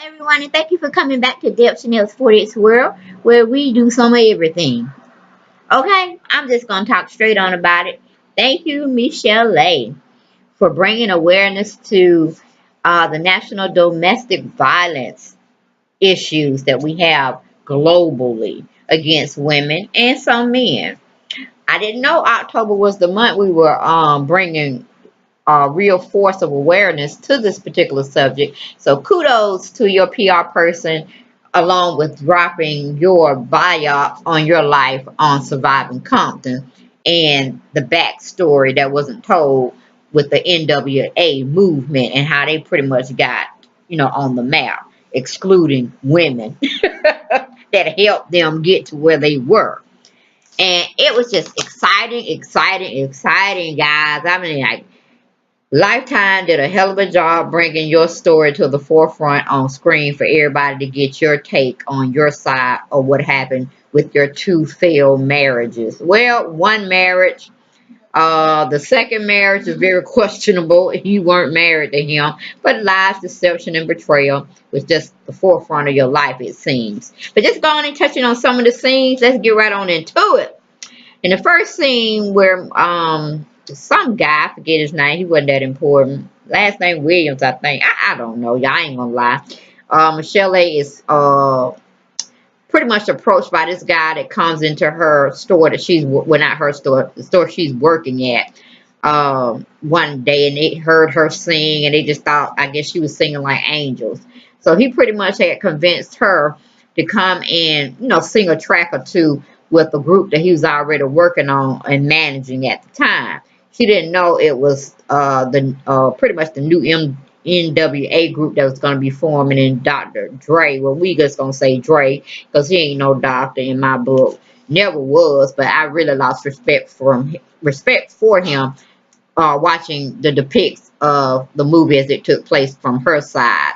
everyone, and thank you for coming back to Deb Chanel's 40th World, where we do some of everything. Okay, I'm just gonna talk straight on about it. Thank you, Michel'le, for bringing awareness to the national domestic violence issues that we have globally against women and some men. I didn't know October was the month we were bringing real force of awareness to this particular subject. So kudos to your PR person, along with dropping your biop on your life on surviving Compton and the backstory that wasn't told with the NWA movement and how they pretty much got, on the map, excluding women that helped them get to where they were. And it was just exciting, guys. I mean, like, Lifetime did a hell of a job bringing your story to the forefront on screen for everybody to get your take on your side of what happened with your two failed marriages. Well, one marriage, the second marriage is very questionable. You weren't married to him, but lies, deception, and betrayal was just the forefront of your life, it seems. But just going and touching on some of the scenes, let's get right on into it. In the first scene where some guy, I forget his name, he wasn't that important. Last name Williams, I think. I don't know, y'all ain't gonna lie. Michel'le is pretty much approached by this guy that comes into her store that she's, well, not her store, the store she's working at, one day, and they heard her sing and they just thought, I guess she was singing like angels. So he pretty much had convinced her to come and, sing a track or two with the group that he was already working on and managing at the time. She didn't know it was the pretty much the new NWA group that was going to be forming in Dr. Dre. Well, we just going to say Dre because he ain't no doctor in my book. Never was, but I really lost respect for him watching the depicts of the movie as it took place from her side.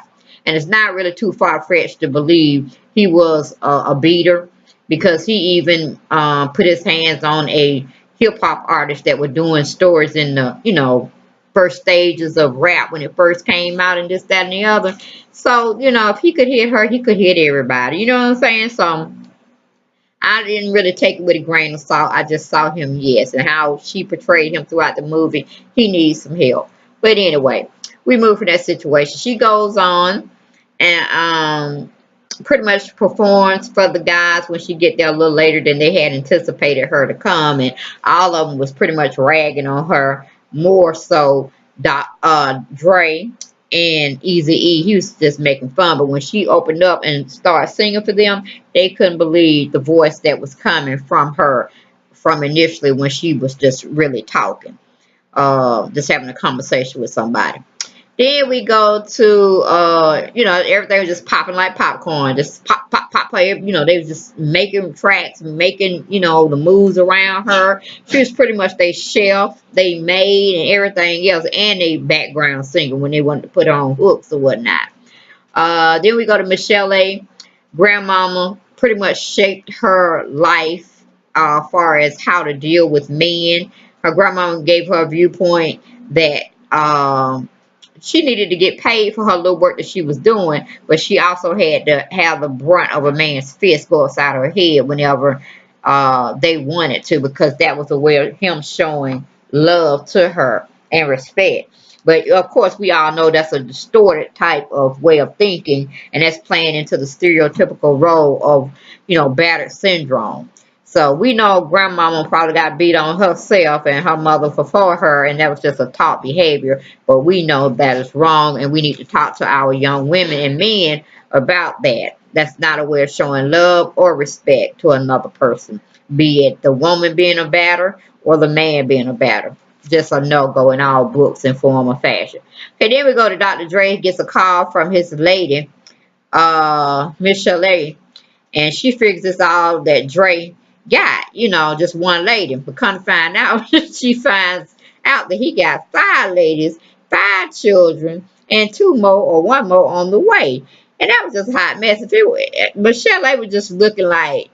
And it's not really too far-fetched to believe he was a beater, because he even put his hands on a hip-hop artist that were doing stories in the, first stages of rap when it first came out and this, that, and the other. So, if he could hit her, he could hit everybody. You know what I'm saying? So I didn't really take it with a grain of salt. I just saw him, yes, and how she portrayed him throughout the movie. He needs some help. But anyway, we move from that situation. She goes on and pretty much performs for the guys when she get there a little later than they had anticipated her to come, and all of them was pretty much ragging on her, more so Dre and Eazy-E. He was just making fun, but when she opened up and started singing for them, they couldn't believe the voice that was coming from her from initially when she was just really talking, just having a conversation with somebody. Then we go to, everything was just popping like popcorn. Just pop, pop, pop, pop. They was just making tracks, making, the moves around her. She was pretty much their chef, they maid, and everything else, and they background singer when they wanted to put on hooks or whatnot. Then we go to Michel'le. Grandmama pretty much shaped her life as far as how to deal with men. Her grandmama gave her a viewpoint that she needed to get paid for her little work that she was doing, but she also had to have the brunt of a man's fist go upside her head whenever they wanted to, because that was a way of him showing love to her and respect. But of course, we all know that's a distorted type of way of thinking, and that's playing into the stereotypical role of, battered syndrome. So we know grandmama probably got beat on herself and her mother before her, and that was just a taught behavior. But we know that is wrong, and we need to talk to our young women and men about that. That's not a way of showing love or respect to another person, be it the woman being a batter or the man being a batter. Just a no-go in all books and form or fashion. Okay, then we go to Dr. Dre. Gets a call from his lady, Michel'le, and she figures this all that Dre got, just one lady. But come to find out, she finds out that he got 5 ladies, 5 children, and 2 more or 1 more on the way. And that was just a hot mess. Michel'le was just looking like,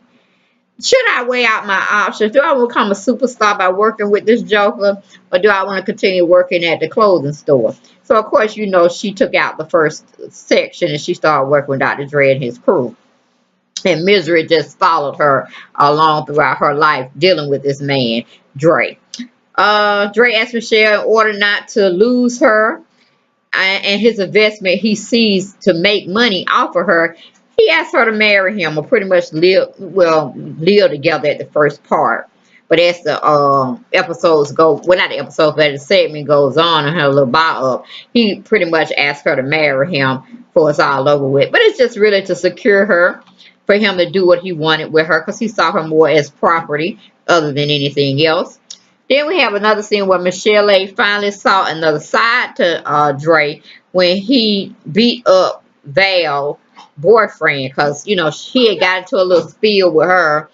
should I weigh out my options? Do I want to become a superstar by working with this joker, or do I want to continue working at the clothing store? So, of course, you know, she took out the first section and she started working with Dr. Dre and his crew. And misery just followed her along throughout her life dealing with this man, Dre. Dre asked Michelle in order not to lose her and his investment he sees to make money off of her, he asked her to marry him or pretty much live together at the first part. But as the episodes go, well, not the episodes, but the segment goes on and her little buy up, he pretty much asked her to marry him for it's all over with. But it's just really to secure her, for him to do what he wanted with her, because he saw her more as property other than anything else. Then we have another scene where Michel'le finally saw another side to Dre when he beat up Val's boyfriend, because you know he had got into a little spiel with her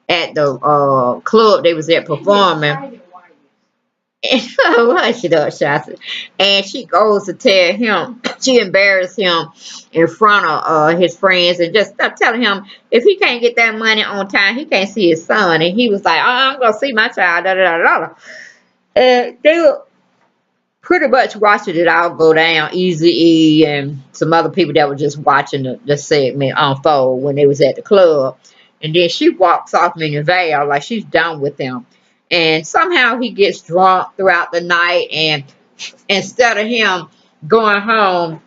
at the club they was at performing. And what she does, Shasta. And she goes to tell him, she embarrassed him in front of his friends and just start telling him if he can't get that money on time, he can't see his son. And he was like, oh, I'm going to see my child, da da da da. And they were pretty much watching it all go down. Easy E and some other people that were just watching the segment unfold when they was at the club. And then she walks off meaning Val like she's done with him. And somehow he gets drunk throughout the night, and instead of him going home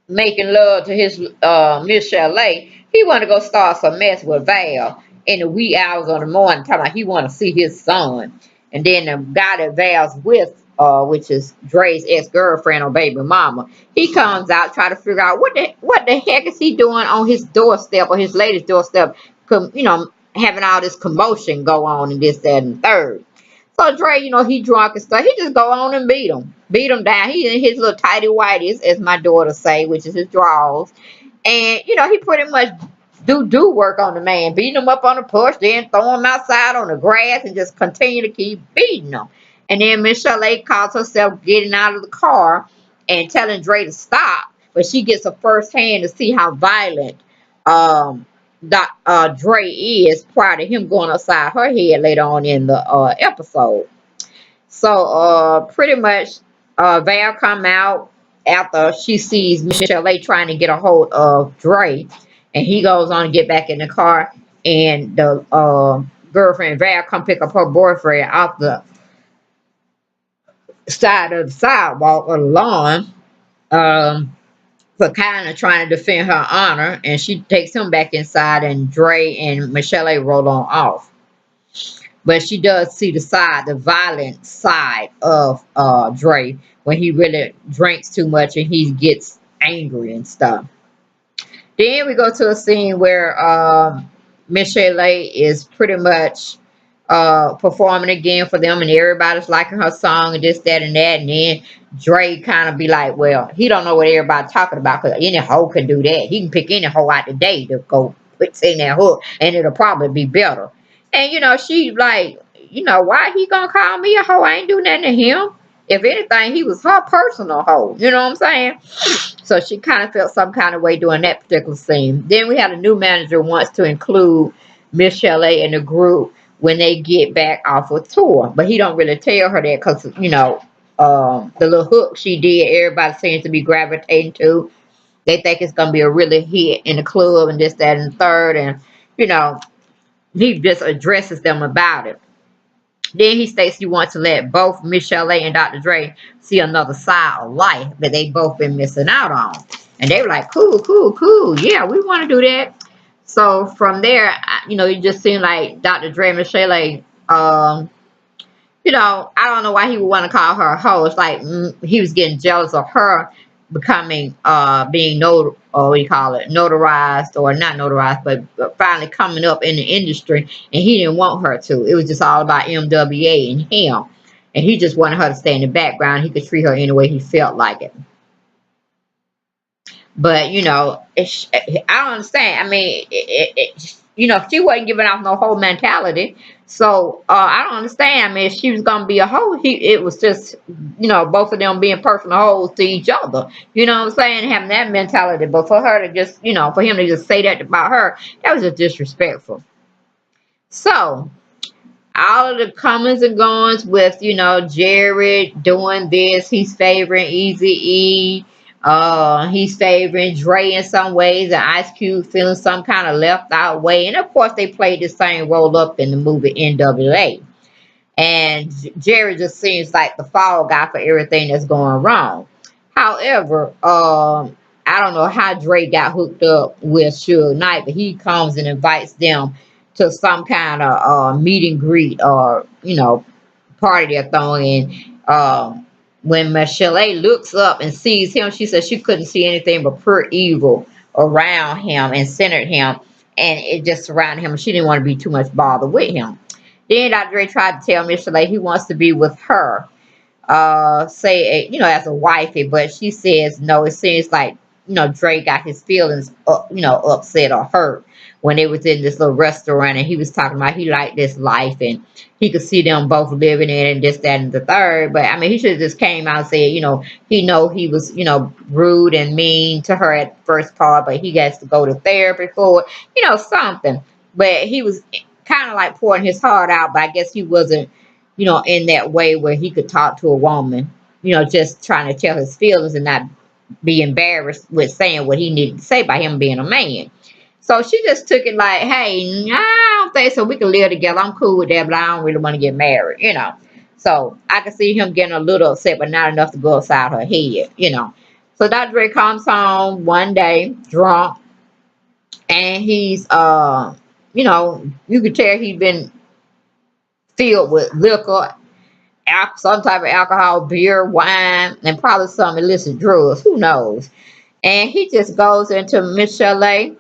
making love to his Michel'le, he want to go start some mess with Val in the wee hours of the morning, talking about he want to see his son. And then the guy that Val's with, which is Dre's ex-girlfriend or baby mama, he comes out try to figure out what the heck is he doing on his doorstep or his lady's doorstep, you know, having all this commotion go on and this, that, and the third. So Dre, you know, he drunk and stuff. He just go on and beat him down. He in his little tighty whities, as my daughter say, which is his drawers. And you know, he pretty much do work on the man, beating him up on the porch, then throw him outside on the grass, and just continue to keep beating him. And then Michel'le calls herself getting out of the car and telling Dre to stop, but she gets a first hand to see how violent Dre is prior to him going upside her head later on in the episode. So pretty much Val come out after she sees Michel'le trying to get a hold of Dre, and he goes on to get back in the car, and the girlfriend Val come pick up her boyfriend off the side of the sidewalk or the lawn. For kind of trying to defend her honor, and she takes him back inside, and Dre and Michel'le roll on off. But she does see the violent side of Dre when he really drinks too much and he gets angry and stuff. Then we go to a scene where Michel'le is pretty much performing again for them, and everybody's liking her song and this, that, and that. And then Dre kind of be like, well, he don't know what everybody's talking about, because any hoe can do that. He can pick any hoe out today to go sing that hook, and it'll probably be better. And you know, she like, you know, why he gonna call me a hoe? I ain't do nothing to him. If anything, he was her personal hoe. You know what I'm saying? So she kind of felt some kind of way doing that particular scene. Then we had a new manager wants to include Michel'le in the group when they get back off a tour, but he don't really tell her that, because you know, the little hook she did, everybody seems to be gravitating to. They think it's gonna be a really hit in the club and this, that, and the third, and you know, he just addresses them about it. Then he states he wants to let both Michel'le and Dr. Dre see another side of life that they both been missing out on. And they were like, cool, cool, cool. Yeah, we want to do that. So from there, you know, it just seemed like Dr. Dre and Michel'le, you know, I don't know why he would want to call her a hoe. It's like he was getting jealous of her becoming, being what do you call it, notarized, or not notarized, but finally coming up in the industry, and he didn't want her to. It was just all about MWA and him, and he just wanted her to stay in the background. He could treat her any way he felt like it. But you know, I don't understand. I mean, you know, she wasn't giving off no whole mentality. So I don't understand. I mean, if she was gonna be a hoe, it was just, you know, both of them being personal hoes to each other. You know what I'm saying? Having that mentality. But for her to just, you know, for him to just say that about her, that was just disrespectful. So all of the comings and goings with, Jared doing this, he's favoring Easy E, he's favoring Dre in some ways, and Ice Cube feeling some kind of left out way. And of course, they played the same role up in the movie NWA. And Jerry just seems like the fall guy for everything that's going wrong. However, I don't know how Dre got hooked up with Suge Knight, but he comes and invites them to some kind of meet and greet, or party they're throwing. When Michel'le looks up and sees him, she says she couldn't see anything but pure evil around him and centered him, and it just surrounded him. She didn't want to be too much bothered with him. Then Dr. Dre tried to tell Michel'le he wants to be with her, as a wifey, but she says no. It seems like Dre got his feelings upset or hurt when they was in this little restaurant, and he was talking about he liked this life and he could see them both living in it and this, that, and the third. But I mean, he should have just came out and said, he was rude and mean to her at the first part, but he has to go to therapy for it, something. But he was kind of like pouring his heart out, but I guess he wasn't in that way where he could talk to a woman, just trying to tell his feelings and not be embarrassed with saying what he needed to say by him being a man. So she just took it like, hey, I don't think so. We can live together. I'm cool with that, but I don't really want to get married. So I could see him getting a little upset, but not enough to go outside her head. So Dr. Dre comes home one day drunk, and he's, you could tell he'd been filled with liquor, some type of alcohol, beer, wine, and probably some illicit drugs. Who knows? And he just goes into Michel'le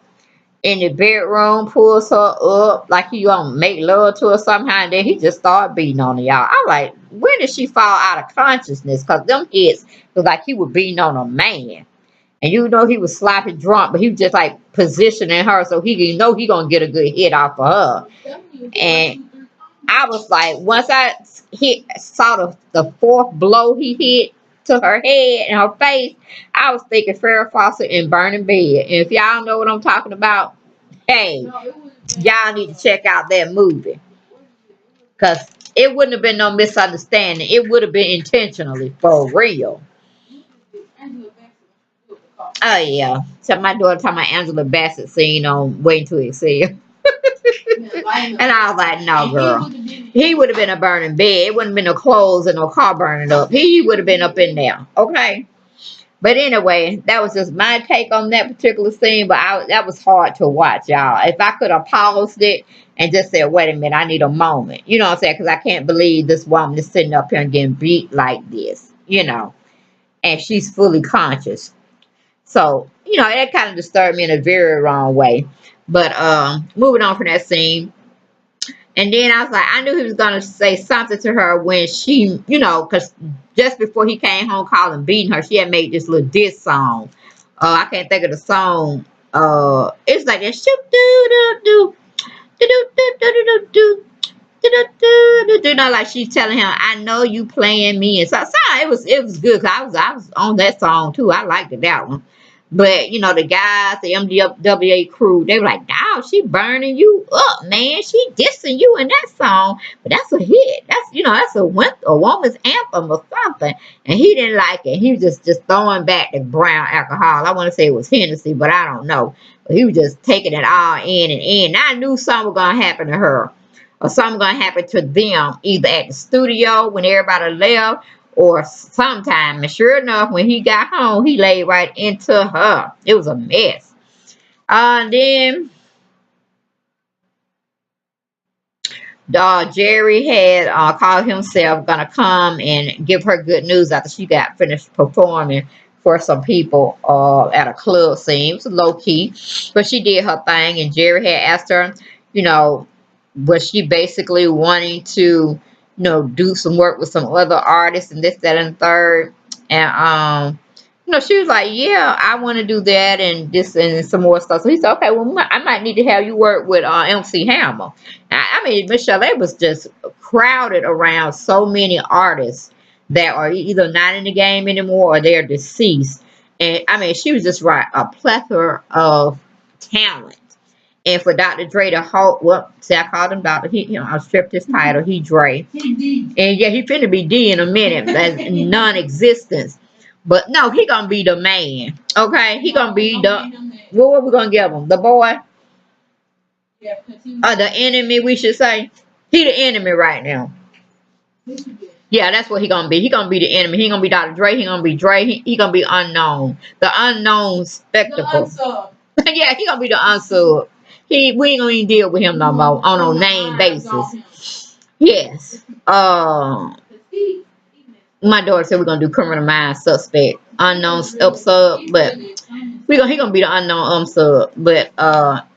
in the bedroom, pulls her up like he gonna make love to her somehow, and then he just started beating on her, y'all. I'm like, when did she fall out of consciousness? Because them hits was like he was beating on a man. And he was sloppy drunk, but he was just like positioning her so he gonna get a good hit off of her. And I was like, once I saw the fourth blow he hit to her head and her face, I was thinking Farrah Fawcett in Burning Bed. And if y'all know what I'm talking about, hey, y'all need to check out that movie. Because it wouldn't have been no misunderstanding. It would have been intentionally, for real. Oh, yeah. So my daughter talking about Angela Bassett scene on Waiting to Exhale. And I was like, no, girl. He would have been a burning bed. It wouldn't have been no clothes and no car burning up. He would have been up in there. Okay. But anyway, that was just my take on that particular scene. But that was hard to watch, y'all. If I could have paused it and just said, wait a minute, I need a moment. You know what I'm saying? Because I can't believe this woman is sitting up here and getting beat like this. And she's fully conscious. So, that kind of disturbed me in a very wrong way. But moving on from that scene. And then I was like, I knew he was going to say something to her when she, because just before he came home calling beating her, she had made this little diss song. I can't think of the song. It's like that shoot do do do do do do do do do. Like she's telling him, I know you playing me. And so it was good. Cause I was on that song too. I liked it, that one. But the guys, the MWA crew, they were like, "Dawg, she burning you up, man. She dissing you in that song, but that's a hit. That's a woman's anthem or something." And he didn't like it. He was just throwing back the brown alcohol. I want to say it was Hennessy, but I don't know. But he was just taking it all in and in. And I knew something was gonna happen to her, or something gonna happen to them, either at the studio when everybody left, or sometime. And sure enough, when he got home, he laid right into her. It was a mess. Then Jerry had called himself gonna come and give her good news after she got finished performing for some people at a club scene. It was low key, but she did her thing. And Jerry had asked her, you know, was she basically wanting to, do some work with some other artists and this, that, and third. And she was like, yeah, I want to do that and this and some more stuff. So he said, okay, well, I might need to have you work with MC Hammer. I mean, Michel'le was just crowded around so many artists that are either not in the game anymore or they're deceased. And I mean, she was just right, a plethora of talent. And for Dr. Dre to hold, well, see, I called him Doctor. I stripped his title. He Dre. And yeah, he finna be D in a minute. That's non-existence. But no, he gonna be the man. Okay, he gonna be the. What we gonna give him? The boy. The enemy, we should say. He the enemy right now. Yeah, that's what he gonna be. He gonna be the enemy. He gonna be Dr. Dre. He gonna be Dre. He gonna be unknown. The unknown spectacle. Yeah, he gonna be the unsub. We ain't gonna even deal with him no more on a name basis. Yes. My daughter said we're gonna do criminal mind suspect, unknown sub, but he gonna be the unknown sub. But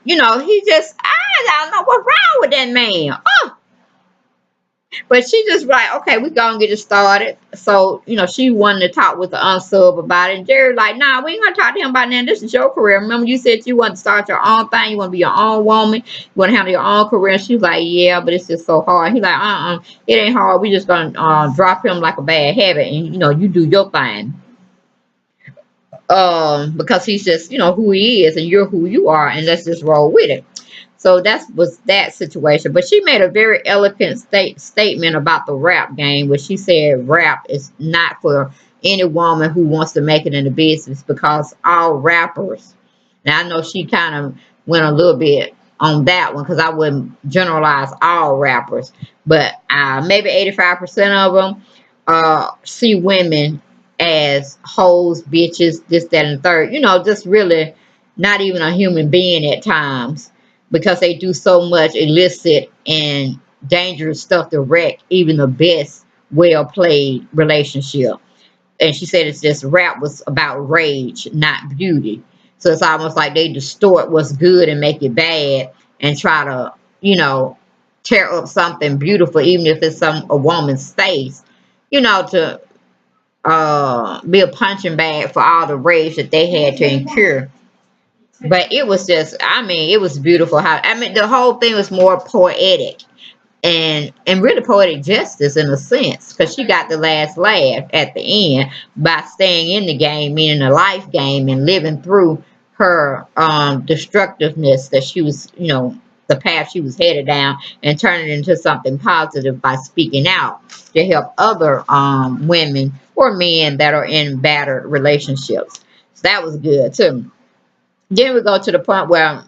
he just I don't know what's wrong with that man. Oh, but she just like, okay, we gonna get it started. So, she wanted to talk with the unsub about it. And Jerry like, nah, we ain't gonna talk to him about that. This is your career. Remember you said you want to start your own thing, you want to be your own woman, you want to handle your own career. And she's like, yeah, but it's just so hard. He like, it ain't hard. We just gonna drop him like a bad habit, and you do your thing. Because he's just, who he is, and you're who you are, and let's just roll with it. So that was that situation. But she made a very eloquent statement about the rap game, where she said rap is not for any woman who wants to make it in the business, because all rappers. Now I know she kind of went a little bit on that one, because I wouldn't generalize all rappers, but maybe 85% of them see women as hoes, bitches, this, that, and the third. Just really not even a human being at times, because they do so much illicit and dangerous stuff to wreck even the best well played relationship. And she said it's just rap was about rage, not beauty. So it's almost like they distort what's good and make it bad, and try to, tear up something beautiful, even if it's a woman's face, to be a punching bag for all the rage that they had to incur. But it was just, it was beautiful. The whole thing was more poetic and really poetic justice in a sense, because she got the last laugh at the end by staying in the game, meaning the life game, and living through her destructiveness that she was, the path she was headed down, and turning it into something positive by speaking out to help other women or men that are in battered relationships. So that was good too. Then we go to the point where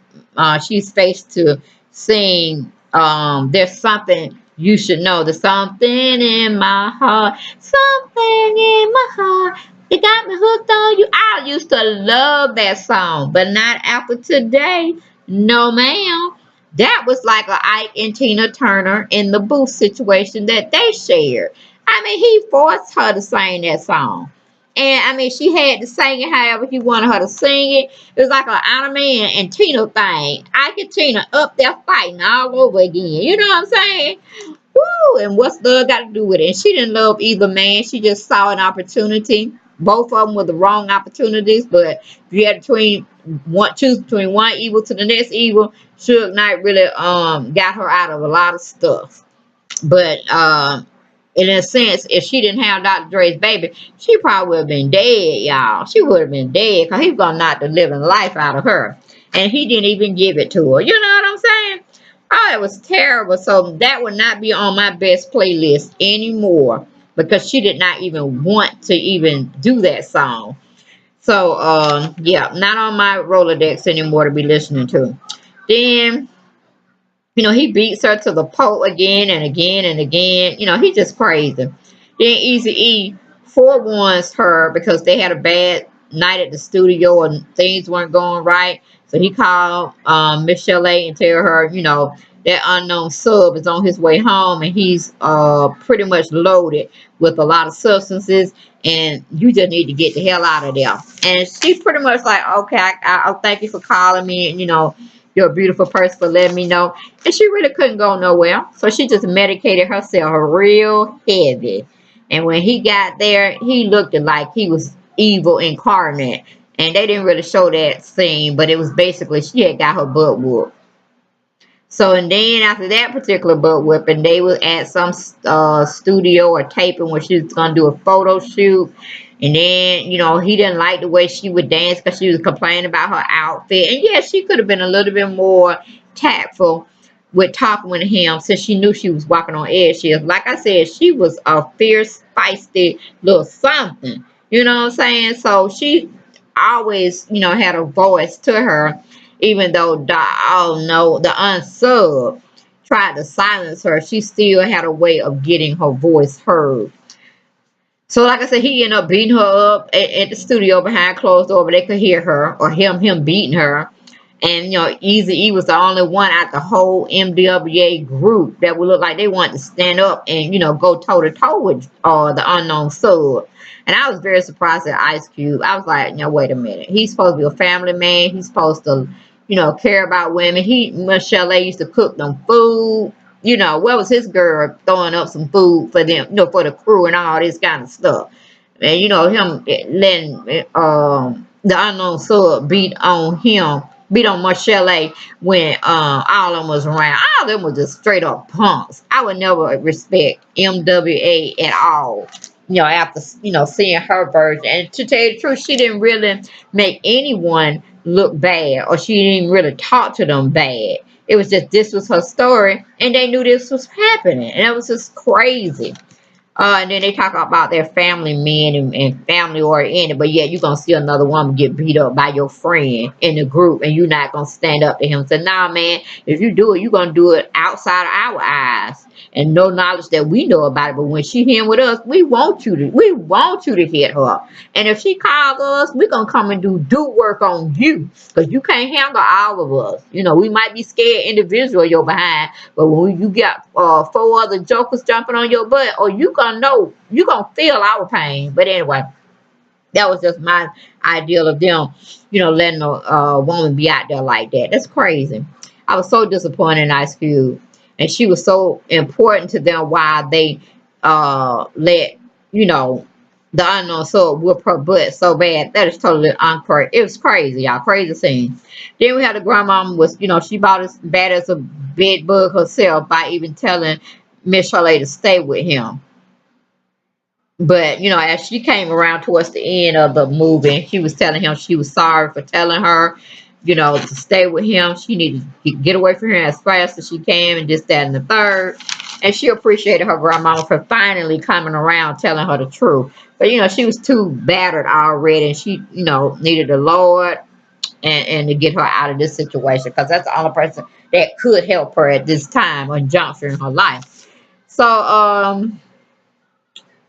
she's faced to sing, there's something you should know. There's something in my heart. Something in my heart. It got me hooked on you. I used to love that song, but not after today. No, ma'am. That was like a Ike and Tina Turner in the booth situation that they shared. He forced her to sing that song. And she had to sing it however he wanted her to sing it. It was like an Anna Man and Tina thing. Ike and Tina up there fighting all over again. You know what I'm saying? Woo! And what's love got to do with it? And she didn't love either man. She just saw an opportunity. Both of them were the wrong opportunities. But if you had choose between one evil to the next evil, Suge Knight really got her out of a lot of stuff. But in a sense, if she didn't have Dr. Dre's baby, she probably would have been dead, y'all. She would have been dead, because he was going to knock the living life out of her. And he didn't even give it to her. You know what I'm saying? Oh, it was terrible. So that would not be on my best playlist anymore, because she did not even want to even do that song. So, yeah, not on my Rolodex anymore to be listening to. Then he beats her to the pole again and again and again. He's just crazy. Then Eazy-E forewarns her because they had a bad night at the studio and things weren't going right. So he called Michel'le and tell her, that unknown sub is on his way home, and he's pretty much loaded with a lot of substances, and you just need to get the hell out of there. And she pretty much like, okay, I'll thank you for calling me, and you're a beautiful person for letting me know. And she really couldn't go nowhere. So she just medicated herself real heavy. And when he got there, he looked like he was evil incarnate. And they didn't really show that scene, but it was basically she had got her butt whooped. So, and then after that particular butt whipping, they was at some studio or taping where she was going to do a photo shoot. And then, he didn't like the way she would dance because she was complaining about her outfit. And yeah, she could have been a little bit more tactful with talking with him since she knew she was walking on eggshells. Like I said, she was a fierce, feisty little something. You know what I'm saying? So she always, had a voice to her, even though the unsub tried to silence her, she still had a way of getting her voice heard. So, like I said, he ended up beating her up at the studio behind closed door, but they could hear her or him beating her. And Easy E was the only one out the whole MWA group that would look like they wanted to stand up and go toe to toe with the unknown sub. And I was very surprised at Ice Cube. I was like, no, wait a minute. He's supposed to be a family man. He's supposed to, care about women. Michel'le used to cook them food. Where was his girl throwing up some food for them, for the crew and all this kind of stuff. And him letting the unknown sub beat on Michel'le when all of them was around. All of them was just straight up punks. I would never respect MWA at all. After seeing her version, and to tell you the truth, she didn't really make anyone look bad, or she didn't really talk to them bad. It was just this was her story, and they knew this was happening, and it was just crazy. And then they talk about their family men and family oriented, but yet you're gonna see another woman get beat up by your friend in the group, and you're not gonna stand up to him. So, nah, man, if you do it, you're gonna do it outside of our eyes and no knowledge that we know about it. But when she here with us, we want you to hit her. And if she calls us, we're gonna come and do work on you because you can't handle all of us. We might be scared individual your behind, but when you got four other jokers jumping on your butt, or you gonna feel our pain. But anyway, that was just my ideal of them, letting a woman be out there like that. That's crazy. I was so disappointed in Ice Cube, and she was so important to them while they let the unknown soul whip her butt so bad. That is totally uncrazy. It was crazy, y'all. Crazy scene. Then we had the grandmama was, she about as bad as a bed bug herself by even telling Michel'le to stay with him. But as she came around towards the end of the movie, she was telling him she was sorry for telling her, to stay with him. She needed to get away from him as fast as she can, and this, that, and the third. And she appreciated her grandmama for finally coming around, telling her the truth. But she was too battered already, and she needed the Lord and to get her out of this situation, because that's the only person that could help her at this time or juncture in her life. So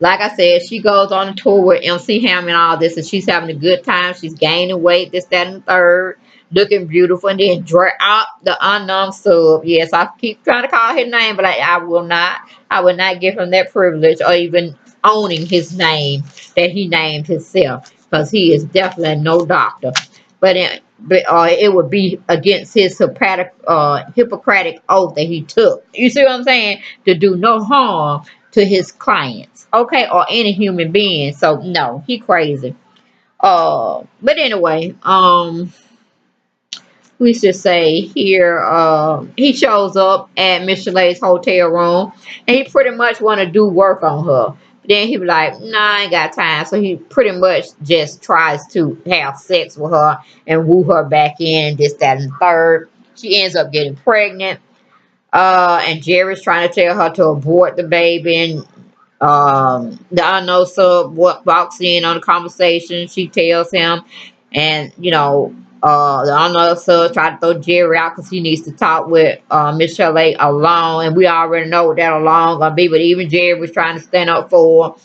like I said, she goes on a tour with MC Hammer and all this, and she's having a good time. She's gaining weight, this, that, and the third, looking beautiful, and then drag out the unknown sub. Yes, I keep trying to call his name, but I will not. I will not give him that privilege or even owning his name that he named himself, because he is definitely no doctor. It would be against his Hippocratic oath that he took. You see what I'm saying? To do no harm to his clients, okay, or any human being. So no, he crazy. But anyway, we should say here, he shows up at Michel'le's hotel room, and he pretty much want to do work on her. Then he be like, nah, I ain't got time. So he pretty much just tries to have sex with her and woo her back in, this, that, and the third. She ends up getting pregnant. And Jerry's trying to tell her to abort the baby, and the unknown sub walks in on the conversation. She tells him, and the unknown sub tried to throw Jerry out because he needs to talk with Michel'le alone, and we already know what that alone gonna be. But even Jerry was trying to stand up for her,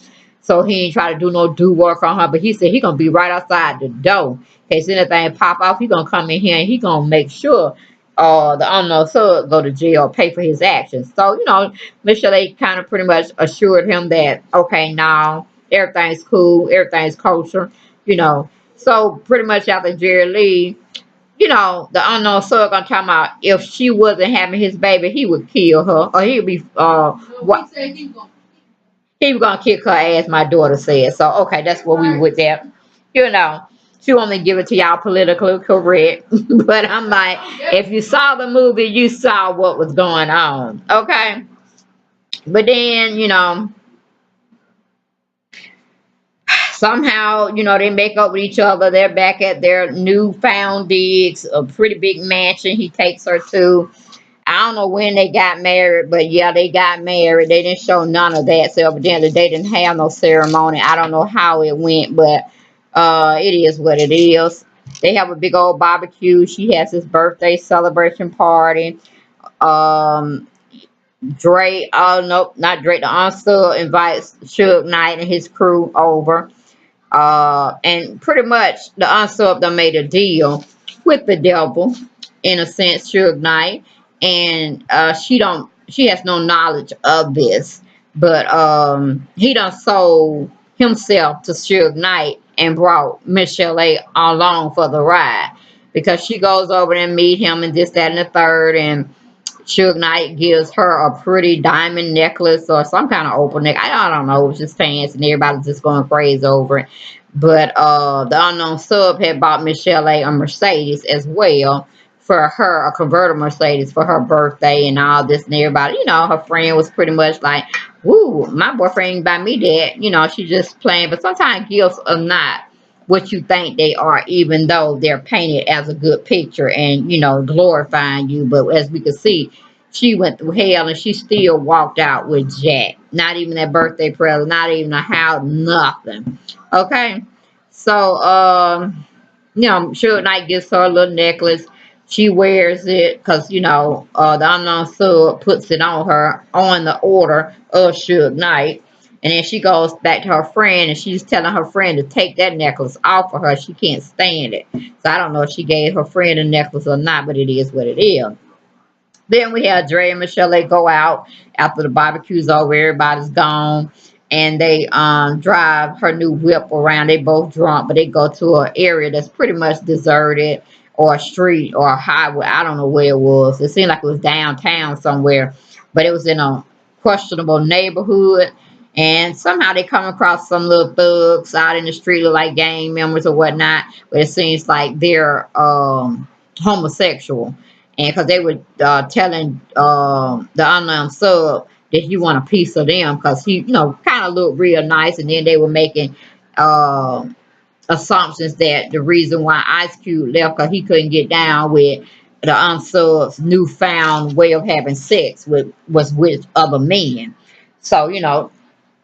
so he ain't try to do work on her. But he said he gonna be right outside the door in case anything pop off. He gonna come in here and he gonna make sure the unknown sub go to jail, pay for his actions. So Michel'le kind of pretty much assured him that, okay, now everything's cool, everything's kosher, So pretty much after Jerry leave, the unknown sub gonna talk about if she wasn't having his baby, he would kill her, or he'd be what he was gonna kick her ass. My daughter said so. Okay, that's what we would there. You know, she want me to give it to y'all politically correct, but I'm like, if you saw the movie, you saw what was going on. Okay, but then somehow, they make up with each other. They're back at their newfound digs, a pretty big mansion he takes her to. I don't know when they got married, but yeah, they got married. They didn't show none of that. So evidently they didn't have no ceremony. I don't know how it went, but it is what it is. They have a big old barbecue. She has his birthday celebration party. Um, Dre, oh nope, not Dre. The Uncle invites Suge Knight and his crew over. And pretty much the unsub done made a deal with the devil, in a sense, Suge Knight, and she has no knowledge of this, but he done sold himself to Suge Knight and brought Michel'le along for the ride because she goes over and meet him and this, that, and the third, and Suge Knight gives her a pretty diamond necklace or some kind of opal neck. I don't know. It was just fancy and everybody's just going crazy over it. But the unknown sub had bought Michel'le a Mercedes as well for her, a convertible Mercedes for her birthday and all this and everybody. Her friend was pretty much like, woo, my boyfriend buy me that. She just playing. But sometimes gifts are not what you think they are, even though they're painted as a good picture and glorifying you. But as we can see, she went through hell and she still walked out with Jack. Not even that birthday present, not even a house, nothing. Okay, so Suge Knight gives her a little necklace. She wears it because the unknown sub puts it on her on the order of Suge Knight. And then she goes back to her friend and she's telling her friend to take that necklace off of her. She can't stand it. So I don't know if she gave her friend a necklace or not, but it is what it is. Then we had Dre and Michel'le go out after the barbecue's over, everybody's gone, and they drive her new whip around. They both drunk, but they go to an area that's pretty much deserted, or a street or a highway. I don't know where it was. It seemed like it was downtown somewhere, but it was in a questionable neighborhood. And somehow they come across some little thugs out in the street, look like gang members or whatnot, but it seems like they're homosexual, and because they were telling the unknown sub that he want a piece of them because he, kind of looked real nice, and then they were making uh, assumptions that the reason why Ice Cube left because he couldn't get down with the unsub's newfound way of having sex was with other men. So the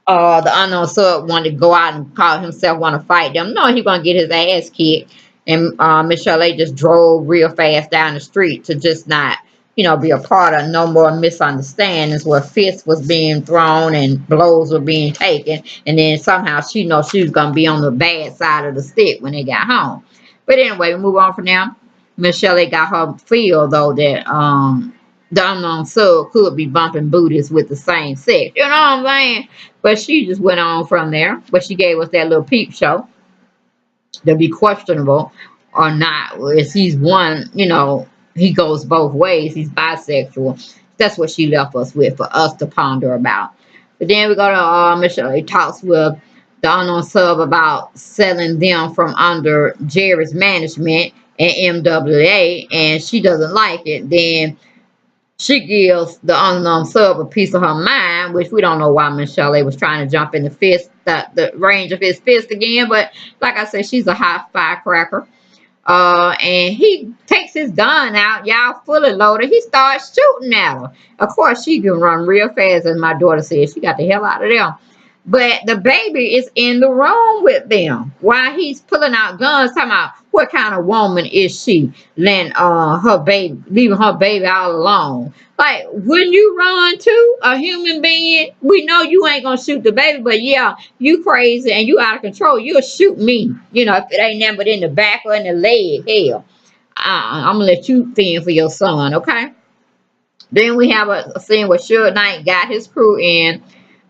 unknown sub wanted to go out and call himself want to fight them. No, he gonna get his ass kicked. And Michel'le just drove real fast down the street to just not, be a part of no more misunderstandings where fists was being thrown and blows were being taken. And then somehow she knows she was gonna be on the bad side of the stick when they got home. But anyway, we move on from now. Michel'le got her feel though that the unknown sub could be bumping booties with the same sex. You know what I'm saying? But she just went on from there. But she gave us that little peep show to be questionable or not. Is he's one, he goes both ways. He's bisexual. That's what she left us with for us to ponder about. But then we go to Michel'le talks with the unknown sub about selling them from under Jerry's management and MWA, and she doesn't like it. Then she gives the unknown sub a piece of her mind, which we don't know why Michel'le was trying to jump in the range of his fist again. But like I said, she's a hot firecracker. And he takes his gun out, y'all fully loaded. He starts shooting at her. Of course, she can run real fast, as my daughter said. She got the hell out of there. But the baby is in the room with them while he's pulling out guns, talking about what kind of woman is she, letting her baby, leaving her baby all alone. Like, wouldn't you run too, a human being? We know you ain't gonna shoot the baby, but yeah, you crazy and you out of control. You'll shoot me, if it ain't nothing but in the back or in the leg. Hell, I'm gonna let you fend for your son, okay? Then we have a scene where Suge Knight got his crew in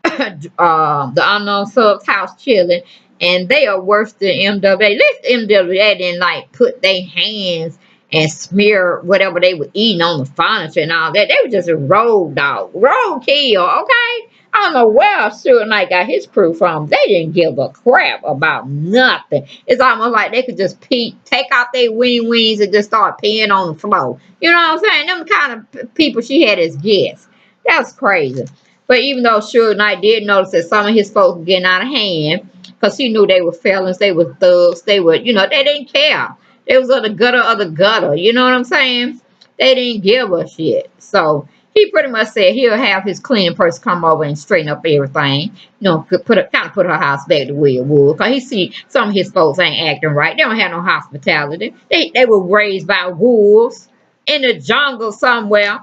the unknown sub's house chilling, and they are worse than MWA. At least MWA didn't like put their hands and smear whatever they were eating on the furniture and all that. They were just a road dog, road kill, okay? I don't know where Suge Knight got his crew from. They didn't give a crap about nothing. It's almost like they could just take out their wings and just start peeing on the floor. You know what I'm saying? Them kind of people she had as guests. That's crazy. But even though Suge Knight did notice that some of his folks were getting out of hand, because he knew they were felons, they were thugs, they were, they didn't care. They was of the gutter, you know what I'm saying? They didn't give a shit. So he pretty much said he'll have his cleaning person come over and straighten up everything. Put her house back the way it was. Cause he see some of his folks ain't acting right. They don't have no hospitality. They were raised by wolves in the jungle somewhere.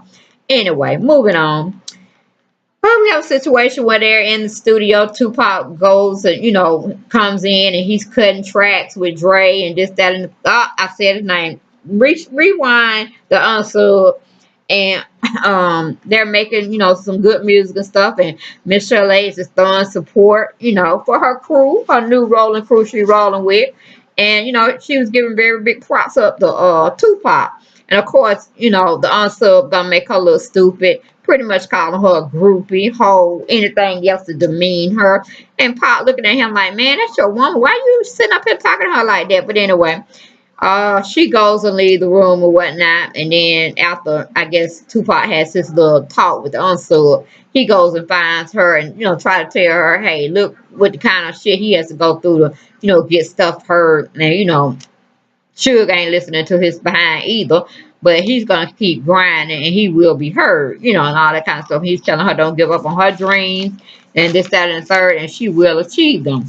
Anyway, moving on. Well, we have a situation where they're in the studio. Tupac goes and, comes in and he's cutting tracks with Dre and this, that, and I said his name. Rewind the unsub, and they're making, some good music and stuff. And Michel'le is just throwing support, for her crew, her new rolling crew she's rolling with. And, she was giving very big props up to Tupac. And of course, the unsub gonna make her look stupid, pretty much calling her a groupie, hoe, anything else to demean her. And Pop looking at him like, man, that's your woman. Why you sitting up here talking to her like that? But anyway, she goes and leaves the room or whatnot. And then after, I guess, Tupac has his little talk with the unsub, he goes and finds her and, try to tell her, hey, look what the kind of shit he has to go through to, get stuff heard. And, Suge ain't listening to his behind either, but he's gonna keep grinding and he will be heard, and all that kind of stuff. He's telling her don't give up on her dreams and this, that, and the third, and she will achieve them.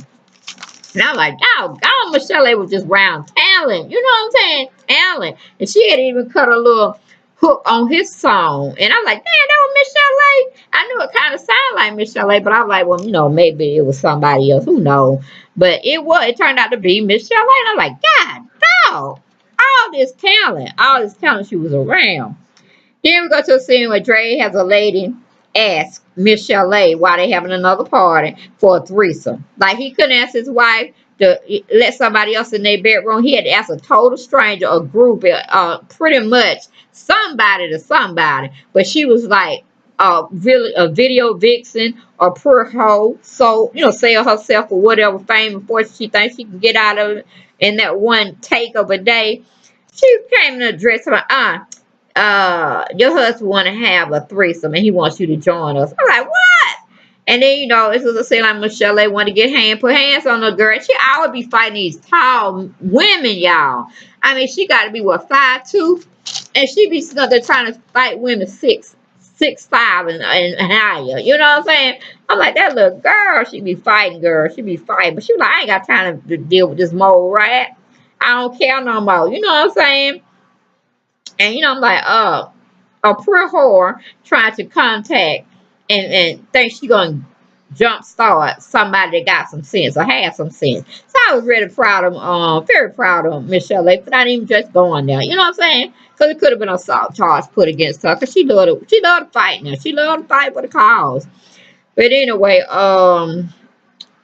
And I'm like, oh God, Michel'le was just round talent, you know what I'm saying? Talent. And she had even cut a little hook on his song. And I'm like, damn, that was Michel'le. I knew it kind of sounded like Michel'le, but I'm like, well, maybe it was somebody else. Who knows? But it turned out to be Michel'le. And I'm like, God, dog, all this talent she was around. Then we go to a scene where Dre has a lady ask Michel'le why they having another party for a threesome. Like he couldn't ask his wife to let somebody else in their bedroom. He had to ask a total stranger, a group, pretty much somebody to somebody. But she was like really a video vixen or poor hoe. So, sell herself or whatever fame before she thinks she can get out of it in that one take of a day. She came in a dress like, your husband want to have a threesome and he wants you to join us. I'm like, what? And then, it was a scene like Michel'le want to put hands on the girl. She always be fighting these tall women, y'all. I mean, she got to be, 5'2", and she be they're trying to fight women 6'5" and higher. You know what I'm saying? I'm like, that little girl, she be fighting, girl. She be fighting. But she was like, I ain't got time to deal with this mole rat. I don't care no more. You know what I'm saying? And, I'm like, a poor whore trying to contact and think she going to jumpstart somebody that got some sense or have some sense. So I was really proud of, very proud of Michel'le for not even just going there. You know what I'm saying? Because it could have been an assault charge put against her because she loved to fight now. She loved to fight for the cause. But anyway, the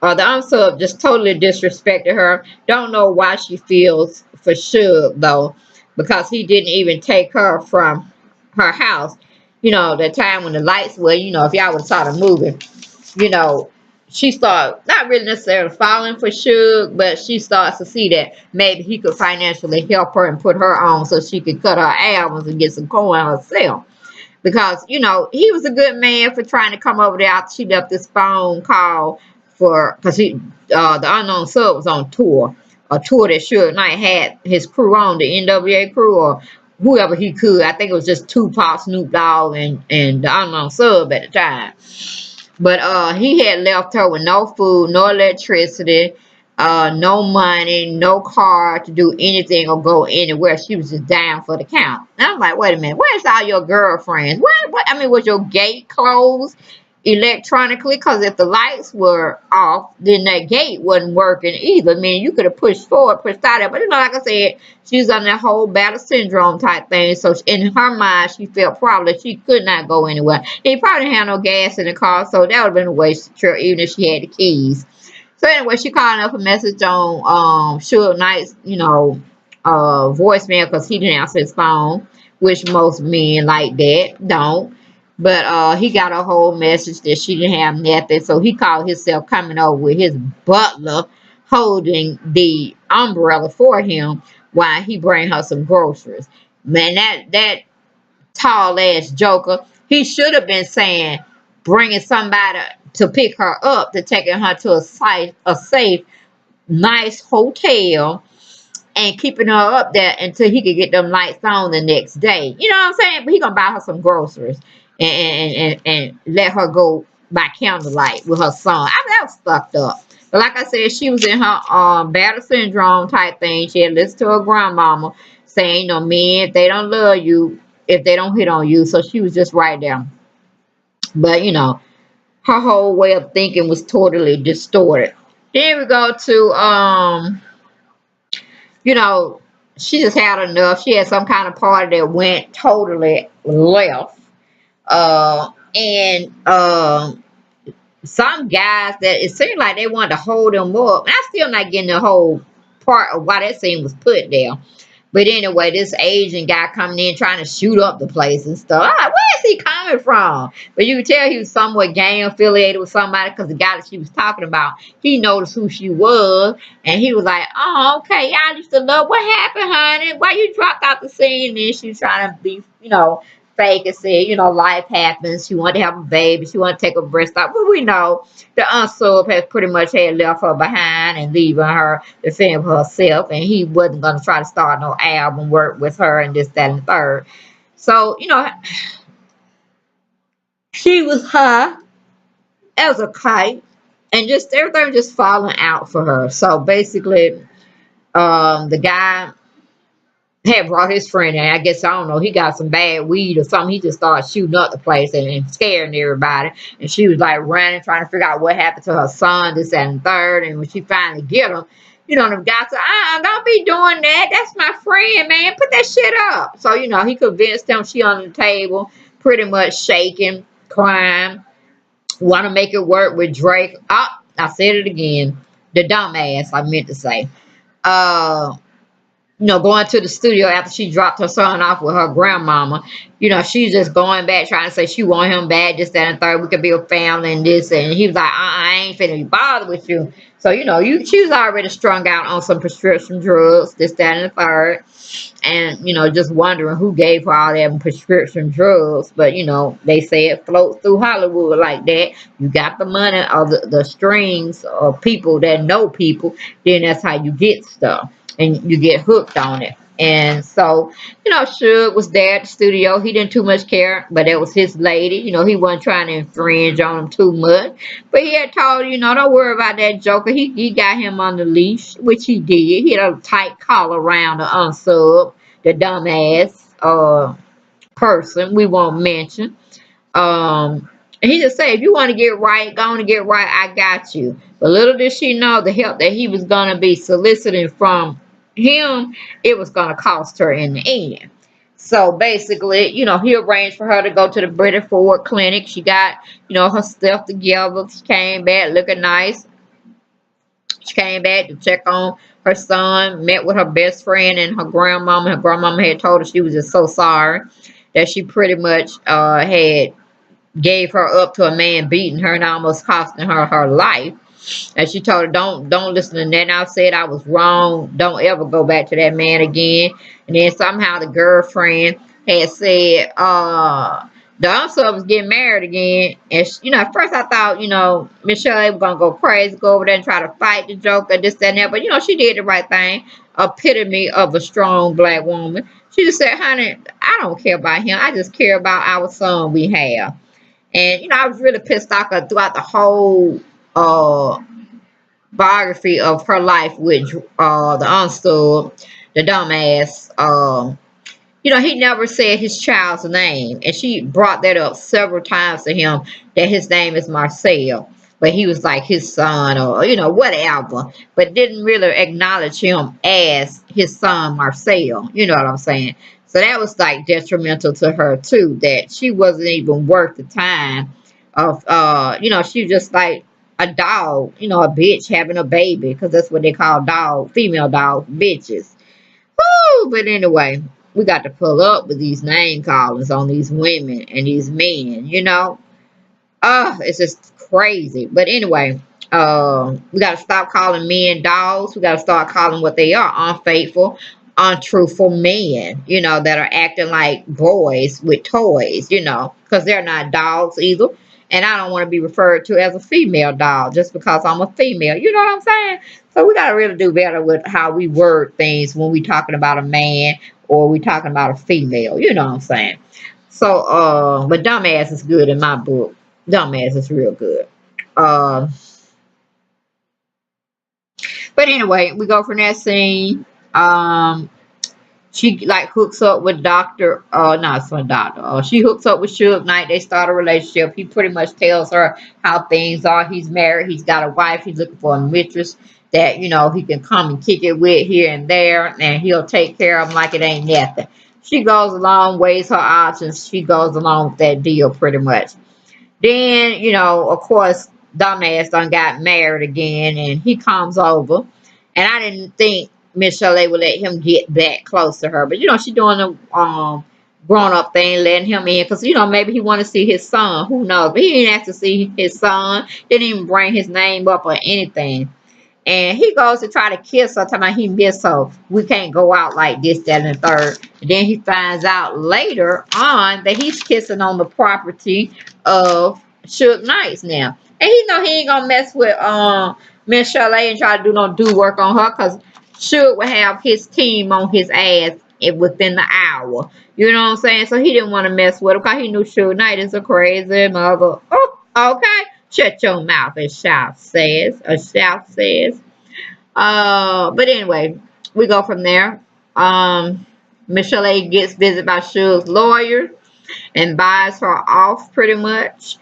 unsub just totally disrespected her. Don't know why she feels for Suge though, because he didn't even take her from her house. The time when the lights were, if y'all would have saw the movie, she started not really necessarily falling for Suge, but she starts to see that maybe he could financially help her and put her on so she could cut her albums and get some coin herself. Because, he was a good man for trying to come over there after she left this phone call because the Unknown Sub was on tour. A tour that Suge Knight had his crew on, the NWA crew or whoever he could. I think it was just Tupac, Snoop Dogg, and the Unknown Sub at the time. But he had left her with no food, no electricity, no money, no car to do anything or go anywhere. She was just down for the count. And I'm like, wait a minute, where's all your girlfriends? Was your gate closed electronically? Because if the lights were off, then that gate wasn't working either. I mean, you could have pushed forward, pushed out, but like I said, she was on that whole battle syndrome type thing. So in her mind, she felt probably she could not go anywhere. He probably didn't have no gas in the car, so that would have been a waste of trip, even if she had the keys. So anyway, she called up a message on Suge Knight's, voicemail because he didn't answer his phone, which most men like that don't. But he got a whole message that she didn't have nothing. So he called himself coming over with his butler holding the umbrella for him while he bring her some groceries. Man, that tall ass joker, he should have been saying, bringing somebody to pick her up, to taking her to a safe, nice hotel, and keeping her up there until he could get them lights on the next day. You know what I'm saying? But he gonna buy her some groceries and let her go by candlelight with her son. I mean, that was fucked up. But like I said, she was in her battle syndrome type thing. She had listened to her grandmama saying, you know, men, if they don't love you, if they don't hit on you. So she was just right there. But you know, her whole way of thinking was totally distorted. Then we go to you know, she just had enough. She had some kind of party that went totally left. And some guys that it seemed like they wanted to hold them up. And I'm still not getting the whole part of why that scene was put there. But anyway, this Asian guy coming in trying to shoot up the place and stuff. I'm like, where is he coming from? But you could tell he was somewhat gang affiliated with somebody because the guy that she was talking about, he noticed who she was. And he was like, oh, okay, y'all used to love. What happened, honey? Why you dropped out the scene? And she was trying to be, you know, fake and said, you know, life happens. She wanted to have a baby. She wanted to take a breast out. But we know the unsub has pretty much had left her behind and leaving her to fend for herself. And he wasn't going to try to start no album work with her and this, that, and the third. So, you know, she was her as a kite. And just everything was just falling out for her. So basically, the guy had brought his friend in. I guess, I don't know, he got some bad weed or something. He just started shooting up the place and scaring everybody. And she was like running, trying to figure out what happened to her son, this, that, and the third. And when she finally get him, you know, the guy said, don't be doing that. That's my friend, man. Put that shit up. So, you know, he convinced them. She on the table, pretty much shaking, crying, want to make it work with Drake. Oh, I said it again. The dumbass, I meant to say. You know, going to the studio after she dropped her son off with her grandmama. You know, she's just going back trying to say she want him back, this, that, and third. We could be a family and this. And he was like, I ain't finna be bothered with you. So, you know, she was already strung out on some prescription drugs, this, that, and the third. And, you know, just wondering who gave her all them prescription drugs. But, you know, they say it floats through Hollywood like that. You got the money or the strings of people that know people, then that's how you get stuff. And you get hooked on it. And so, you know, Suge was there at the studio. He didn't too much care, but it was his lady. You know, he wasn't trying to infringe on him too much. But he had told, you know, don't worry about that joker. He got him on the leash, which he did. He had a tight collar around the unsub, the dumbass person we won't mention. He just said, if you want to get right, go on and get right, I got you. But little did she know the help that he was going to be soliciting from him, it was going to cost her in the end. So basically, you know, he arranged for her to go to the Brittany Ford Clinic. She got, you know, her stuff together. She came back looking nice. She came back to check on her son, met with her best friend and her grandmama. Her grandmama had told her she was just so sorry that she pretty much had gave her up to a man beating her and almost costing her her life. And she told her, don't listen to that. And I said I was wrong. Don't ever go back to that man again. And then somehow the girlfriend had said, the unsub was getting married again. And, you know, at first I thought, you know, Michel'le was going to go crazy, go over there and try to fight the joker, this, that, and that. But, you know, she did the right thing. Epitome of a strong black woman. She just said, honey, I don't care about him. I just care about our son we have. And, you know, I was really pissed off throughout the whole biography of her life with the unsub, the dumbass. You know, he never said his child's name. And she brought that up several times to him, that his name is Marcel. But he was like his son or, you know, whatever. But didn't really acknowledge him as his son, Marcel. You know what I'm saying? So that was like detrimental to her too, that she wasn't even worth the time of, you know, she was just like a dog, you know, a bitch having a baby. Because that's what they call female dogs, bitches. Woo! But anyway, we got to pull up with these name callings on these women and these men, you know. It's just crazy. But anyway, we got to stop calling men dogs. We got to start calling what they are, unfaithful, untruthful men, you know, that are acting like boys with toys, you know, because they're not dogs either. And I don't want to be referred to as a female dog just because I'm a female. You know what I'm saying? So we got to really do better with how we word things when we talking about a man or we talking about a female. You know what I'm saying? So, but dumbass is good in my book. Dumbass is real good. Uh, but anyway, we go from that scene. She like hooks up with Doctor, no, it's not Doctor. She hooks up with Suge Knight. They start a relationship. He pretty much tells her how things are. He's married. He's got a wife. He's looking for a mistress that, you know, he can come and kick it with here and there, and he'll take care of him like it ain't nothing. She goes along, weighs her options. She goes along with that deal pretty much. Then, you know, of course, dumbass done got married again, and he comes over. And I didn't think Michel'le would let him get that close to her. But, you know, she doing the grown-up thing, letting him in. Because, you know, maybe he want to see his son. Who knows? But he didn't have to see his son. Didn't even bring his name up or anything. And he goes to try to kiss her, talking about he miss her. We can't go out like this, that, and the third. And then he finds out later on that he's kissing on the property of Suge Knight now. And he know he ain't gonna mess with Michel'le and try to do no do work on her, because Suge would have his team on his ass within the hour. You know what I'm saying? So he didn't want to mess with her because he knew Suge Knight is a crazy mother. Oh, okay. Shut your mouth, as South says. But anyway, we go from there. Michel'le gets visited by Suge's lawyer and buys her off pretty much.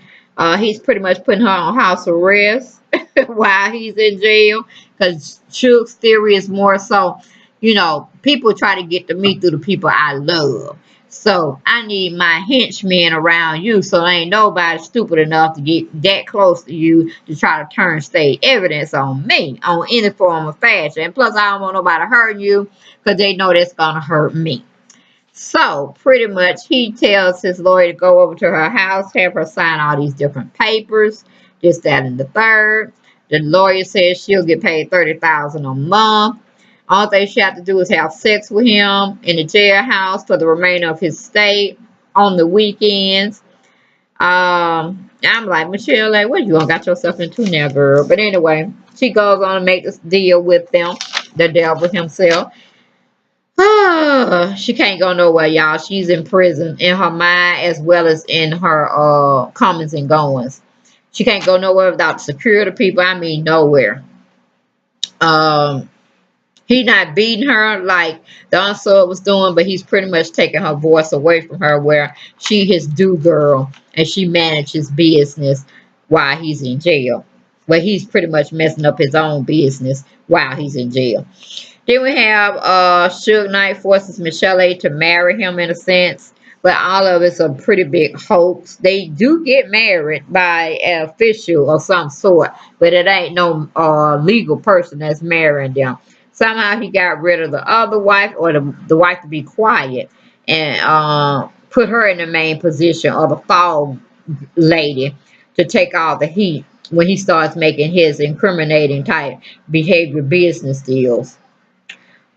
He's pretty much putting her on house arrest while he's in jail, because Suge's theory is more so, you know, people try to get to me through the people I love. So I need my henchmen around you, so ain't nobody stupid enough to get that close to you to try to turn state evidence on me on any form of fashion. And plus, I don't want nobody hurting you because they know that's gonna hurt me. So pretty much he tells his lawyer to go over to her house, have her sign all these different papers, this, that, and the third. The lawyer says she'll get paid $30,000 a month. All thing she have to do is have sex with him in the jailhouse for the remainder of his stay on the weekends. I'm like, Michel'le, what you got yourself into now, girl? But anyway, she goes on to make this deal with them, the devil himself. She can't go nowhere, y'all. She's in prison in her mind as well as in her comings and goings. She can't go nowhere without security people. I mean, nowhere. He not beating her like the unsub was doing, but he's pretty much taking her voice away from her, where she his do girl and she manages business while he's in jail. Well, he's pretty much messing up his own business while he's in jail. Then we have Suge Knight forces Michel'le to marry him in a sense, but all of it's a pretty big hoax. They do get married by an official of some sort, but it ain't no legal person that's marrying them. Somehow he got rid of the other wife, or the wife to be quiet, and put her in the main position, or the fall lady, to take all the heat when he starts making his incriminating type behavior business deals.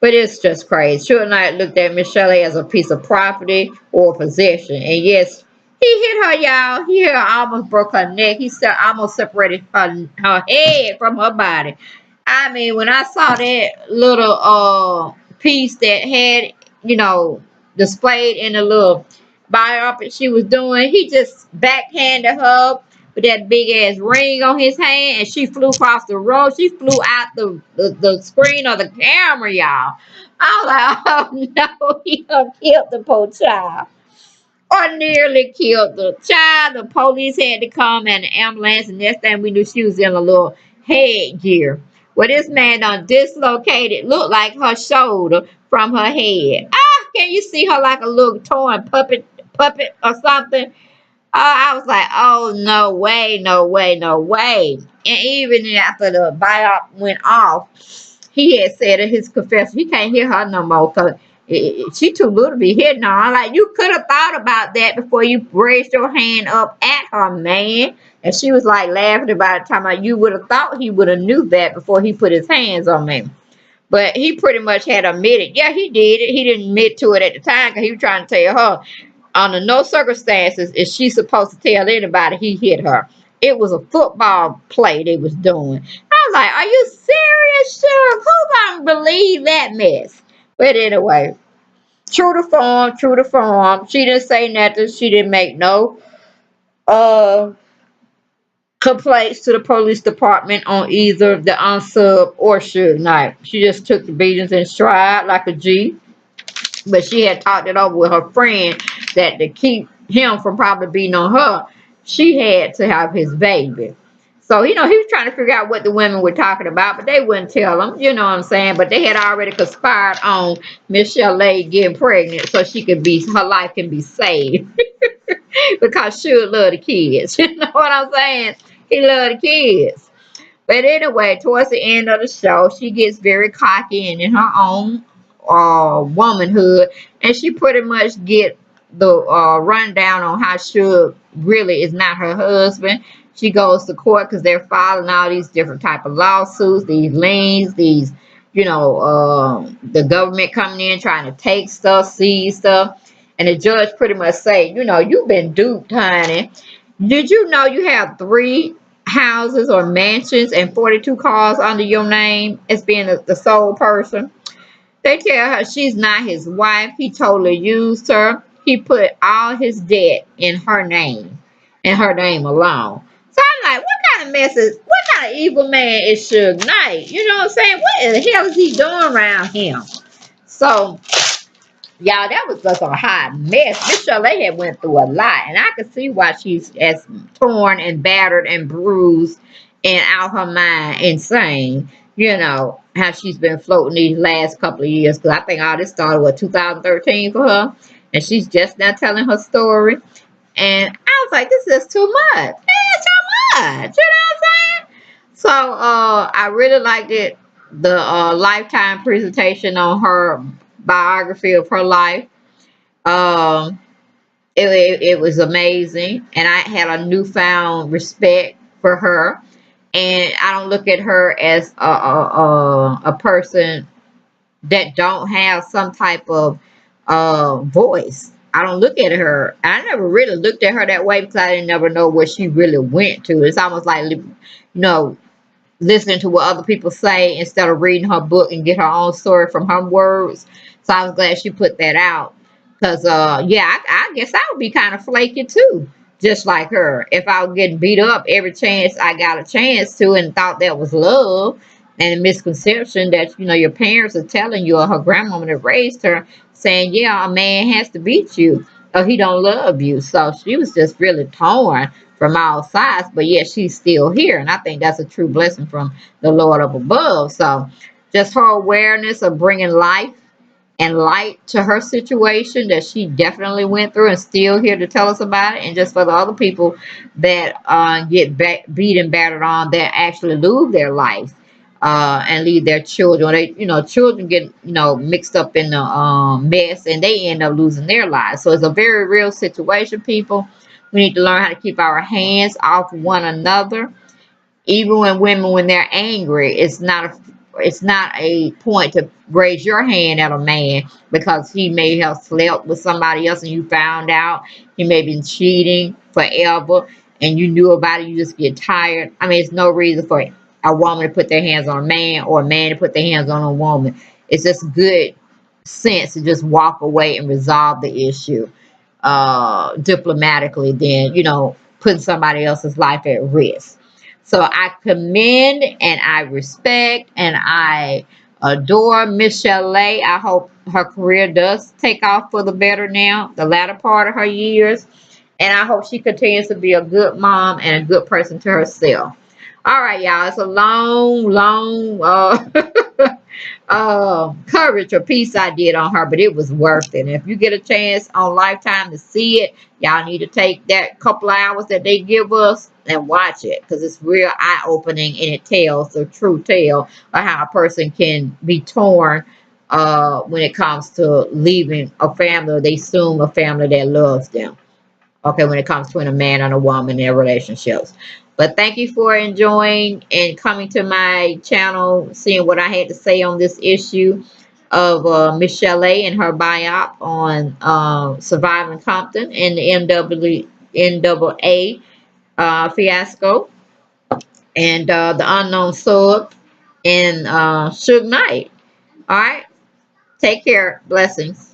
But it's just crazy. Suge Knight looked at Michel'le as a piece of property or possession. And yes, he hit her, y'all. He hit her, almost broke her neck. He almost separated her head from her body. I mean, when I saw that little piece that had, you know, displayed in the little biopic she was doing, he just backhanded her with that big ass ring on his hand, and she flew across the road. She flew out the screen of the camera, y'all. I was like, oh no, he done killed the poor child. Or nearly killed the child. The police had to come and the ambulance, and next thing we knew, she was in a little headgear. Well, this man done dislocated, looked like her shoulder from her head. Ah, can you see her like a little torn puppet or something? I was like, oh, no way, no way, no way. And even after the biop went off, he had said in his confession, he can't hear her no more because she too little to be hitting her. Like, you could have thought about that before you raised your hand up at her, man. And she was like laughing about it, talking about you would have thought he would have knew that before he put his hands on me. But he pretty much had admitted, yeah, he did it. He didn't admit to it at the time because he was trying to tell her, under no circumstances is she supposed to tell anybody he hit her. It was a football play they was doing. I was like, are you serious, Suge? Who gonna believe that mess? But anyway, true to form, true to form. She didn't say nothing. She didn't make no uh complaints to the police department on either the unsub or Suge Knight. She just took the beatings in stride like a G. But she had talked it over with her friend that to keep him from probably beating on her, she had to have his baby. So, he was trying to figure out what the women were talking about, but they wouldn't tell him, you know what I'm saying? But they had already conspired on Michel'le getting pregnant so her life can be saved. Because Suge love the kids. You know what I'm saying? He love the kids. But anyway, towards the end of the show, she gets very cocky and in her own womanhood, and she pretty much get the rundown on how Suge really is not her husband. She goes to court because they're filing all these different type of lawsuits, these liens, these, the government coming in trying to take stuff, seize stuff, and the judge pretty much say, you've been duped, honey. Did you know you have 3 houses or mansions and 42 cars under your name as being the sole person? They tell her she's not his wife. He totally used her. He put all his debt in her name and her name alone. So I'm like, what kind of what kind of evil man is Suge Knight? You know what I'm saying? What the hell is he doing around him? So, y'all, that was just a hot mess. Michel'le had went through a lot, and I could see why she's as torn and battered and bruised and out her mind, insane. How she's been floating these last couple of years. Because I think all this started, 2013 for her? And she's just now telling her story. And I was like, this is too much. It's too much. You know what I'm saying? So, I really liked it. The Lifetime presentation on her biography of her life. Um, it was amazing, and I had a newfound respect for her. And I don't look at her as a person that don't have some type of voice. I don't look at her. I never really looked at her that way because I didn't never know where she really went to. It's almost like, listening to what other people say instead of reading her book and get her own story from her words. So I was glad she put that out. Because, I guess I would be kind of flaky too, just like her. If I was getting beat up every chance I got a chance to and thought that was love, and a misconception that, your parents are telling you or her grandmama that raised her saying, yeah, a man has to beat you or he don't love you. So she was just really torn from all sides, but yet she's still here. And I think that's a true blessing from the Lord up above. So just her awareness of bringing life and light to her situation that she definitely went through and still here to tell us about it. And just for the other people that get beat and battered on that actually lose their life and leave their children. Children get, mixed up in the mess and they end up losing their lives. So it's a very real situation, people. We need to learn how to keep our hands off one another. Even when they're angry, it's not a point to raise your hand at a man because he may have slept with somebody else and you found out he may have been cheating forever and you knew about it. You just get tired. I mean, it's no reason for a woman to put their hands on a man or a man to put their hands on a woman. It's just good sense to just walk away and resolve the issue diplomatically than, putting somebody else's life at risk. So I commend and I respect and I adore Michel'le. I hope her career does take off for the better now, the latter part of her years. And I hope she continues to be a good mom and a good person to herself. All right, y'all. It's a long coverage or piece I did on her, but it was worth it. And if you get a chance on Lifetime to see it, y'all need to take that couple of hours that they give us and watch it because it's real eye-opening and it tells the true tale of how a person can be torn when it comes to leaving a family or they assume a family that loves them. Okay, when it comes to a man and a woman in their relationships. But thank you for enjoying and coming to my channel, seeing what I had to say on this issue. of Michel'le and her biop on surviving Compton and the NAA fiasco, and the unknown Suge and Suge Knight. All right, take care. Blessings.